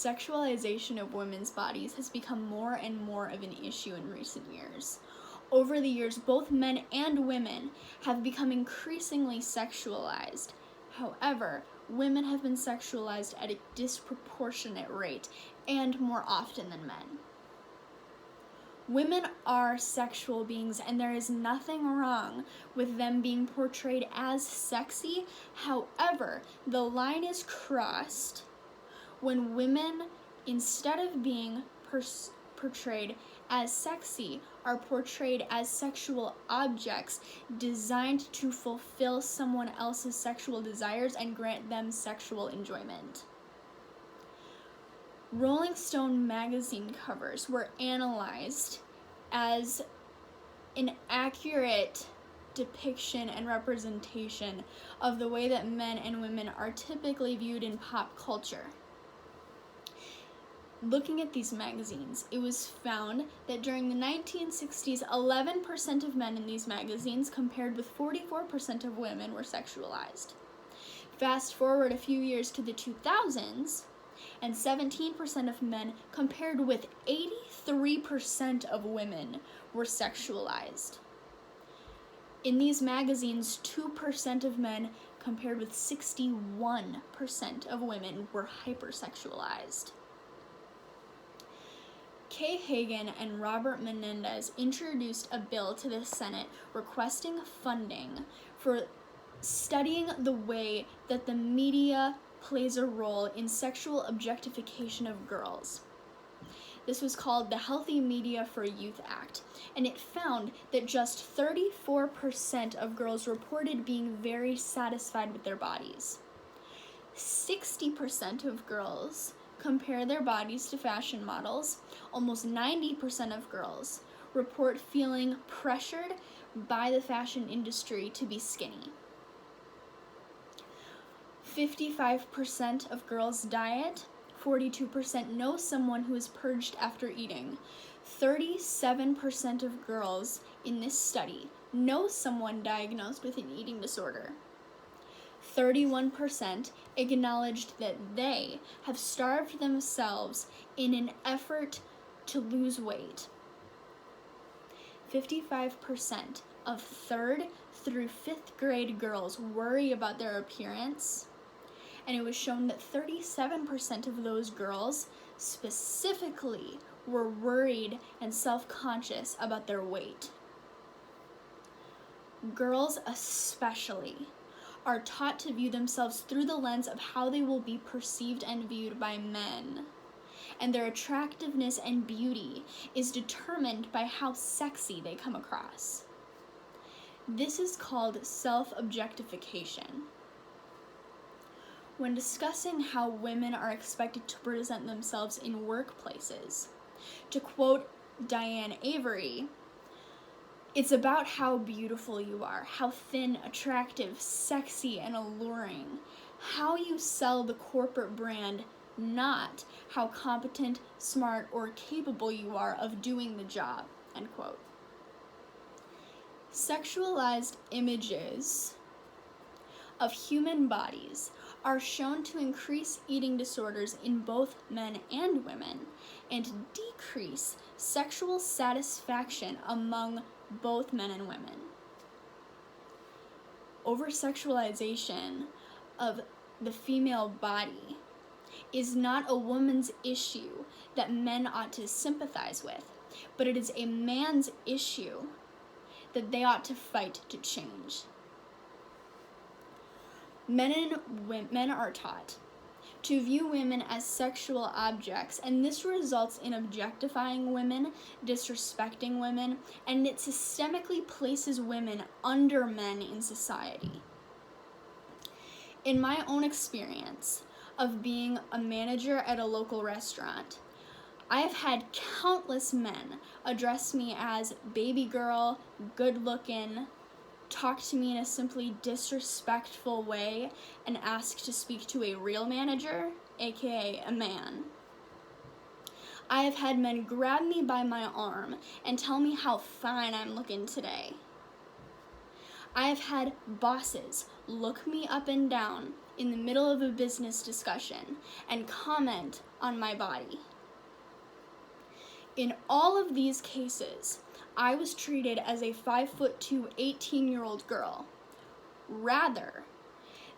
sexualization of women's bodies has become more and more of an issue in recent years. Over the years, both men and women have become increasingly sexualized. However, women have been sexualized at a disproportionate rate and more often than men. Women are sexual beings, and there is nothing wrong with them being portrayed as sexy. However, the line is crossed when women, instead of being portrayed as sexy, are portrayed as sexual objects designed to fulfill someone else's sexual desires and grant them sexual enjoyment. Rolling Stone magazine covers were analyzed as an accurate depiction and representation of the way that men and women are typically viewed in pop culture. Looking at these magazines, it was found that during the 1960s, 11% of men in these magazines, compared with 44% of women, were sexualized. Fast forward a few years to the 2000s, and 17% of men, compared with 83% of women, were sexualized. In these magazines, 2% of men, compared with 61% of women, were hypersexualized. Kay Hagan and Robert Menendez introduced a bill to the Senate requesting funding for studying the way that the media plays a role in sexual objectification of girls. This was called the Healthy Media for Youth Act, and it found that just 34% of girls reported being very satisfied with their bodies. 60% of girls compare their bodies to fashion models. Almost 90% of girls report feeling pressured by the fashion industry to be skinny. 55% of girls diet. 42% know someone who is purged after eating. 37% of girls in this study know someone diagnosed with an eating disorder. 31% acknowledged that they have starved themselves in an effort to lose weight. 55% of 3rd through 5th grade girls worry about their appearance, and it was shown that 37% of those girls specifically were worried and self-conscious about their weight. Girls especially are taught to view themselves through the lens of how they will be perceived and viewed by men, and their attractiveness and beauty is determined by how sexy they come across. This is called self-objectification. When discussing how women are expected to present themselves in workplaces, to quote Diane Avery, "It's about how beautiful you are, how thin, attractive, sexy, and alluring, how you sell the corporate brand, not how competent, smart, or capable you are of doing the job," end quote. Sexualized images of human bodies are shown to increase eating disorders in both men and women and decrease sexual satisfaction among both men and women. Over-sexualization of the female body is not a woman's issue that men ought to sympathize with, but it is a man's issue that they ought to fight to change. Men are taught to view women as sexual objects, and this results in objectifying women, disrespecting women, and it systemically places women under men in society. In my own experience of being a manager at a local restaurant, I have had countless men address me as baby girl, good looking, talk to me in a simply disrespectful way, and ask to speak to a real manager, aka a man. I have had men grab me by my arm and tell me how fine I'm looking today. I have had bosses look me up and down in the middle of a business discussion and comment on my body. In all of these cases, I was treated as a 5'2", 18-year-old girl, rather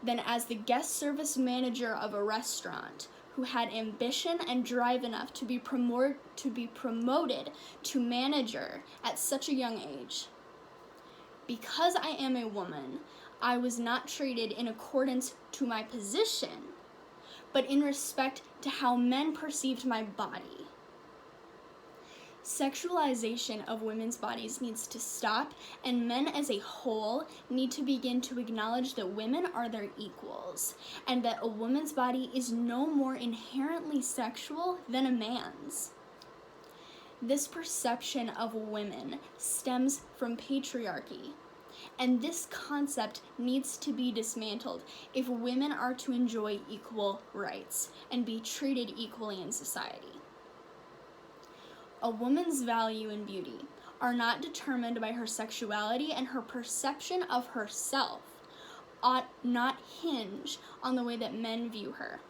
than as the guest service manager of a restaurant who had ambition and drive enough to be promoted to manager at such a young age. Because I am a woman, I was not treated in accordance to my position, but in respect to how men perceived my body. Sexualization of women's bodies needs to stop, and men as a whole need to begin to acknowledge that women are their equals, and that a woman's body is no more inherently sexual than a man's. This perception of women stems from patriarchy, and this concept needs to be dismantled if women are to enjoy equal rights and be treated equally in society. A woman's value and beauty are not determined by her sexuality, and her perception of herself ought not hinge on the way that men view her.